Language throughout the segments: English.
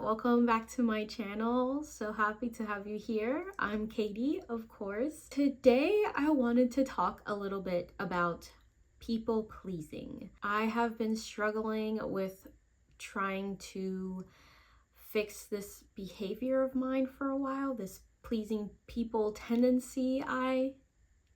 welcome back to my channel. So happy to have you here. I'm Katie, of course. Today I wanted to talk a little bit about people pleasing. I have been struggling with trying to fix this behavior of mine for a while, this pleasing people tendency I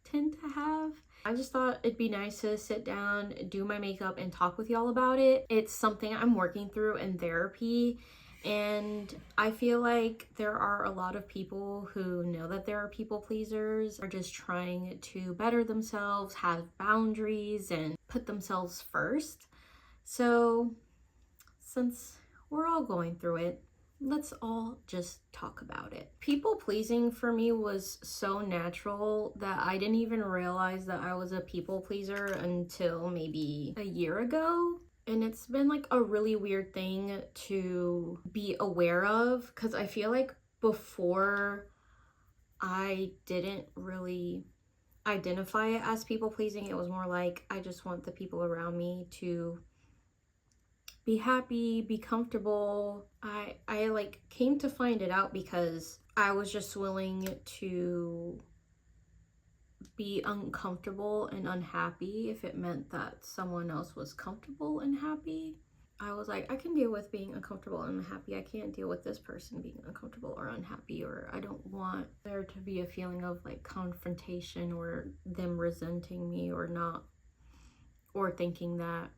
tend to have. I just thought it'd be nice to sit down, do my makeup, and talk with y'all about it. It's something I'm working through in therapy, and I feel like there are a lot of people who know that there are people pleasers, are just trying to better themselves, have boundaries, and put themselves first. So, since we're all going through it, let's all just talk about it. People pleasing for me was so natural that I didn't even realize that I was a people pleaser until maybe a year ago. And it's been like a really weird thing to be aware of, because I feel like before I didn't really identify it as people pleasing. It was more like I just want the people around me to be happy, be comfortable. I like came to find it out because I was just willing to be uncomfortable and unhappy if it meant that someone else was comfortable and happy. I was like, I can deal with being uncomfortable and unhappy. I can't deal with this person being uncomfortable or unhappy, or I don't want there to be a feeling of like confrontation or them resenting me or not, or thinking that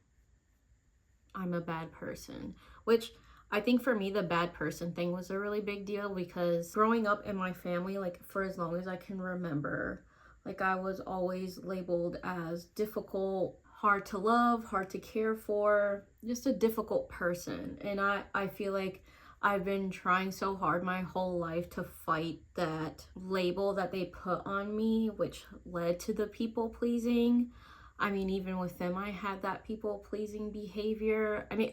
I'm a bad person, which I think for me, the bad person thing was a really big deal, because growing up in my family, like for as long as I can remember, like I was always labeled as difficult, hard to love, hard to care for, just a difficult person. And I feel like I've been trying so hard my whole life to fight that label that they put on me, which led to the people pleasing. I mean, even with them, I had that people pleasing behavior. I mean,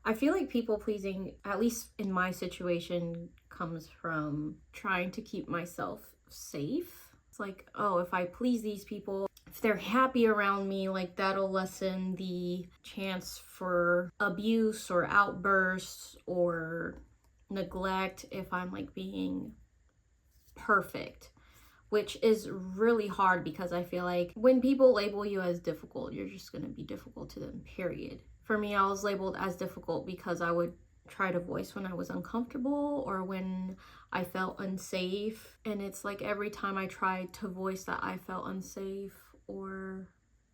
I feel like people pleasing, at least in my situation, comes from trying to keep myself safe. It's like, oh, if I please these people, if they're happy around me, like that'll lessen the chance for abuse or outbursts or neglect if I'm like being perfect. Which is really hard, because I feel like when people label you as difficult, you're just going to be difficult to them, period. For me, I was labeled as difficult because I would try to voice when I was uncomfortable or when I felt unsafe. And it's like every time I tried to voice that I felt unsafe, or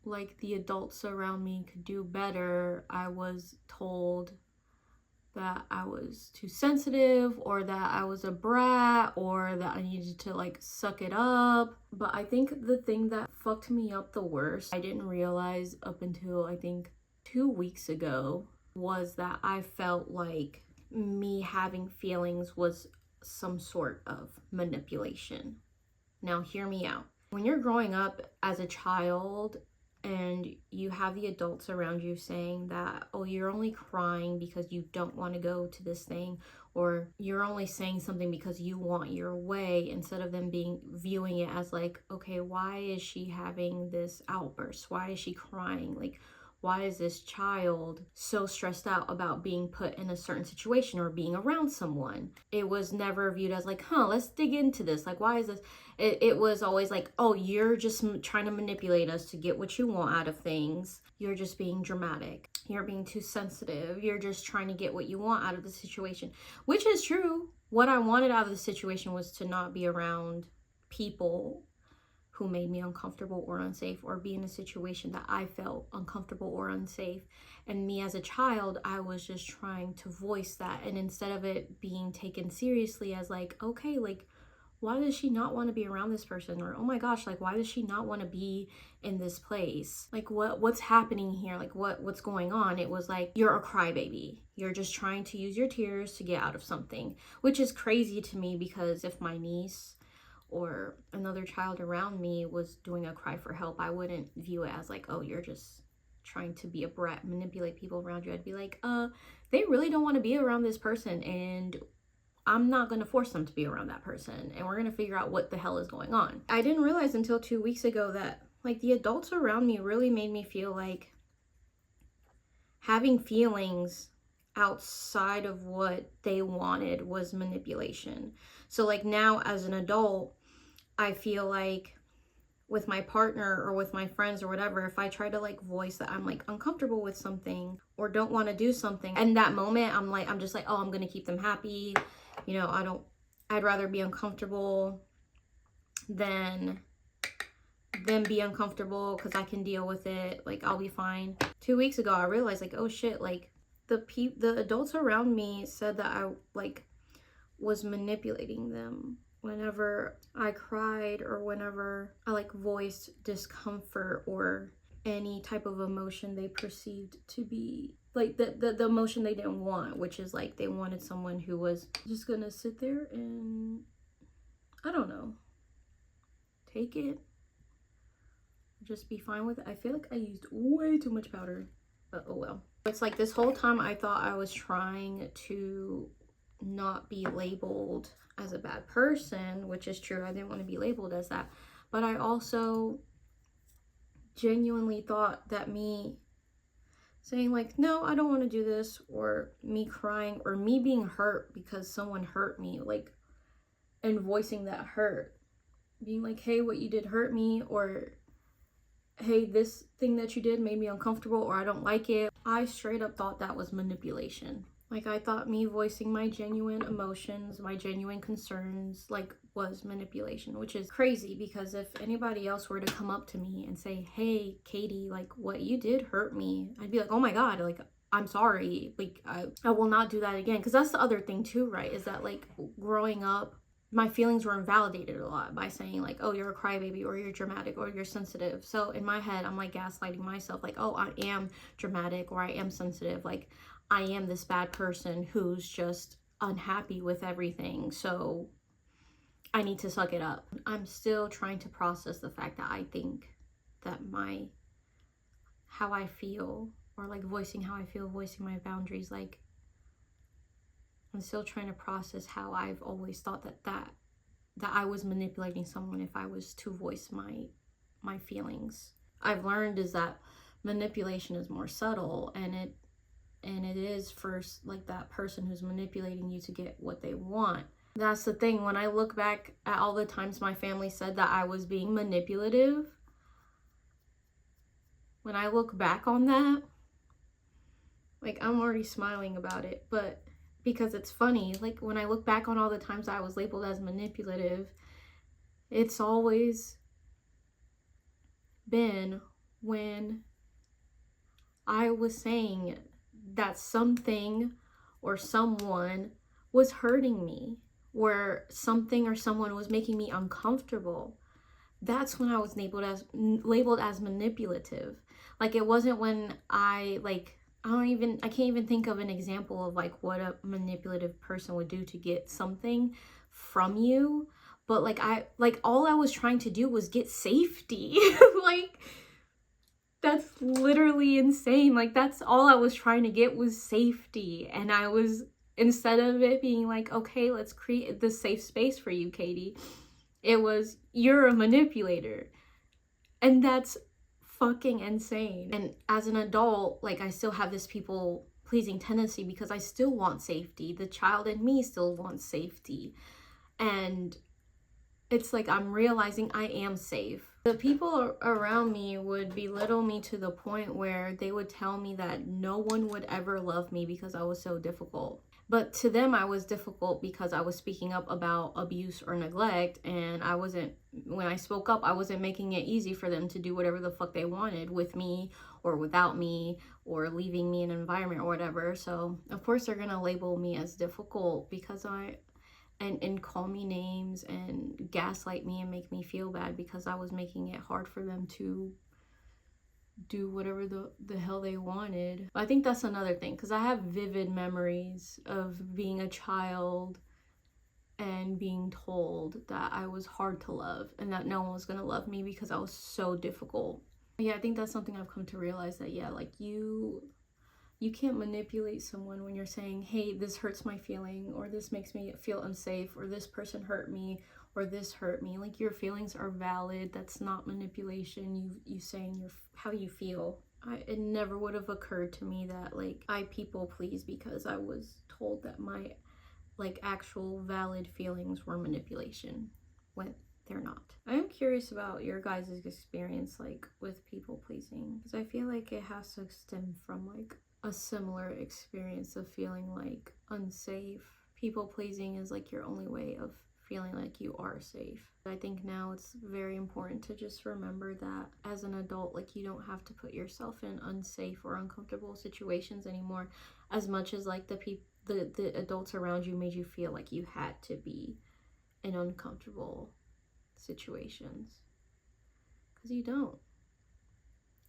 like the adults around me could do better, I was told that I was too sensitive, or that I was a brat, or that I needed to like suck it up. But I think the thing that fucked me up the worst, I didn't realize up until I think 2 weeks ago, was that I felt like me having feelings was some sort of manipulation. Now hear me out. When you're growing up as a child and you have the adults around you saying that, oh, you're only crying because you don't want to go to this thing, or you're only saying something because you want your way, instead of them viewing it as like, okay, why is she having this outburst? Why is she crying? Like, why is this child so stressed out about being put in a certain situation or being around someone? It was never viewed as like, let's dig into this. Like, why is this? It was always like, oh, you're just trying to manipulate us to get what you want out of things. You're just being dramatic. You're being too sensitive. You're just trying to get what you want out of the situation, which is true. What I wanted out of the situation was to not be around people who made me uncomfortable or unsafe, or be in a situation that I felt uncomfortable or unsafe. And me as a child, I was just trying to voice that. And instead of it being taken seriously as like, okay, like, why does she not want to be around this person? Or, oh my gosh, like, why does she not want to be in this place? Like, what's happening here? Like, what's going on? It was like, you're a crybaby. You're just trying to use your tears to get out of something, which is crazy to me, because if my niece or another child around me was doing a cry for help, I wouldn't view it as like, oh, you're just trying to be a brat, manipulate people around you. I'd be like, they really don't want to be around this person, and I'm not going to force them to be around that person, and we're going to figure out what the hell is going on. I didn't realize until 2 weeks ago that like the adults around me really made me feel like having feelings outside of what they wanted was manipulation. So like now as an adult, I feel like with my partner or with my friends or whatever, if I try to like voice that I'm like uncomfortable with something or don't want to do something, and that moment I'm just like, oh, I'm gonna keep them happy, you know, I'd rather be uncomfortable than them be uncomfortable because I can deal with it, like I'll be fine. 2 weeks ago I realized like, oh shit, like the adults around me said that I like was manipulating them whenever I cried or whenever I like voiced discomfort or any type of emotion they perceived to be like the emotion they didn't want, which is like they wanted someone who was just gonna sit there and, I don't know, take it, just be fine with it. I feel like I used way too much powder, but oh well. It's like this whole time I thought I was trying to not be labeled as a bad person, which is true. I didn't want to be labeled as that. But I also genuinely thought that me saying like, no, I don't want to do this, or me crying, or me being hurt because someone hurt me, like, and voicing that hurt, being like, hey, what you did hurt me, or hey, this thing that you did made me uncomfortable, or I don't like it. I straight up thought that was manipulation. Like, I thought me voicing my genuine emotions, my genuine concerns, like, was manipulation, which is crazy because if anybody else were to come up to me and say, hey, Katie, like, what you did hurt me, I'd be like, oh my God, like, I'm sorry. Like, I will not do that again. Because that's the other thing too, right? Is that, like, growing up, my feelings were invalidated a lot by saying like, oh, you're a crybaby, or you're dramatic, or you're sensitive. So in my head, I'm like gaslighting myself, like, oh, I am dramatic, or I am sensitive, like I am this bad person who's just unhappy with everything, so I need to suck it up. I'm still trying to process the fact that I think that how I feel, or like voicing how I feel, voicing my boundaries, like I'm still trying to process how I've always thought that I was manipulating someone if I was to voice my feelings. I've learned is that manipulation is more subtle, and it is first like that person who's manipulating you to get what they want. That's the thing. When I look back at all the times my family said that I was being manipulative, when I look back on that, like I'm already smiling about it, but because it's funny, like when I look back on all the times I was labeled as manipulative, it's always been when I was saying that something or someone was hurting me, where something or someone was making me uncomfortable. That's when I was labeled as manipulative. Like it wasn't when I can't even think of an example of like what a manipulative person would do to get something from you. But all I was trying to do was get safety. Like that's literally insane. Like that's all I was trying to get was safety. And I was, instead of it being like, okay, let's create this safe space for you, Katie, it was, you're a manipulator. And that's fucking insane. And as an adult, like I still have this people pleasing tendency because I still want safety. The child in me still wants safety. And it's like I'm realizing I am safe. The people around me would belittle me to the point where they would tell me that no one would ever love me because I was so difficult. But to them, I was difficult because I was speaking up about abuse or neglect, and when I spoke up, I wasn't making it easy for them to do whatever the fuck they wanted with me or without me, or leaving me in an environment or whatever. So of course they're gonna label me as difficult because and call me names and gaslight me and make me feel bad because I was making it hard for them to do whatever the hell they wanted. But I think that's another thing, because I have vivid memories of being a child and being told that I was hard to love and that no one was gonna love me because I was so difficult. Yeah, I think that's something I've come to realize, that yeah, like you can't manipulate someone when you're saying, hey, this hurts my feeling, or this makes me feel unsafe, or this person hurt me, or this hurt me. Like your feelings are valid. That's not manipulation. You saying how you feel. it never would have occurred to me that like I people please because I was told that my like actual valid feelings were manipulation when they're not. I am curious about your guys' experience like with people pleasing, because I feel like it has to stem from like a similar experience of feeling like unsafe. People pleasing is like your only way of feeling like you are safe. I think now it's very important to just remember that as an adult, like you don't have to put yourself in unsafe or uncomfortable situations anymore, as much as like the adults around you made you feel like you had to be in uncomfortable situations. Because you don't.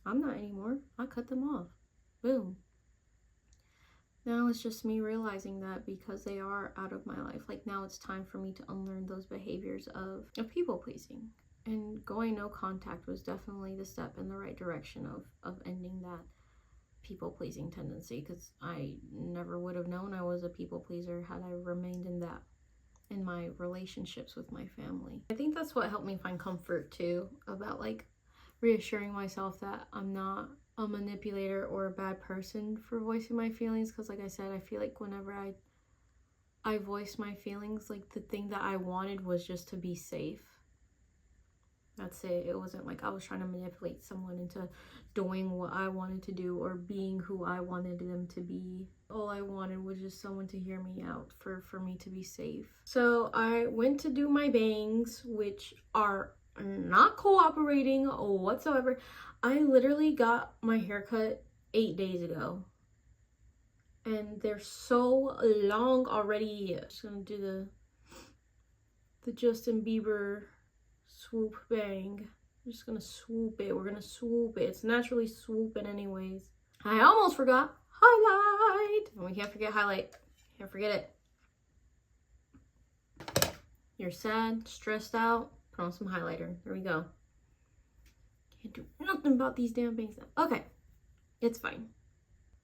I'm not anymore. I cut them off. Boom. Now it's just me realizing that because they are out of my life, like now it's time for me to unlearn those behaviors of people pleasing. And going no contact was definitely the step in the right direction of ending that people pleasing tendency, because I never would have known I was a people pleaser had I remained in that in my relationships with my family. I think that's what helped me find comfort too, about like reassuring myself that I'm not a manipulator or a bad person for voicing my feelings, because like I said, I feel like whenever I voiced my feelings, like the thing that I wanted was just to be safe. That's it. It wasn't like I was trying to manipulate someone into doing what I wanted to do or being who I wanted them to be. All I wanted was just someone to hear me out, for me to be safe. So I went to do my bangs, which are not cooperating whatsoever. I literally got my haircut 8 days ago and they're so long already. I'm just gonna do the Justin Bieber swoop bang. I'm just gonna swoop it. We're gonna swoop it. It's naturally swooping anyways. I almost forgot highlight. And we can't forget highlight. Can't forget it. You're sad, stressed out, put on some highlighter. There we go. Can't do nothing about these damn bangs now. Okay, it's fine.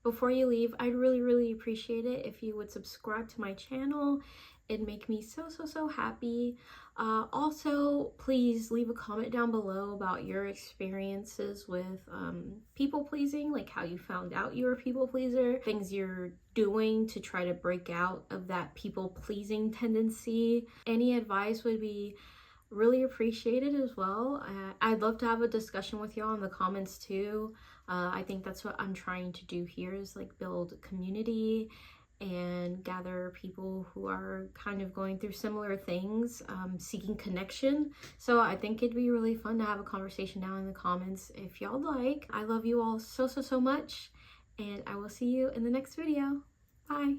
Before you leave, I'd really appreciate it if you would subscribe to my channel. It'd make me so happy. Also, please leave a comment down below about your experiences with people pleasing, like how you found out you were a people pleaser, things you're doing to try to break out of that people pleasing tendency. Any advice would be really appreciated as well. I'd love to have a discussion with y'all in the comments too. I think that's what I'm trying to do here, is like build community and gather people who are kind of going through similar things, seeking connection. So I think it'd be really fun to have a conversation down in the comments if y'all like. I love you all so much, and I will see you in the next video. Bye.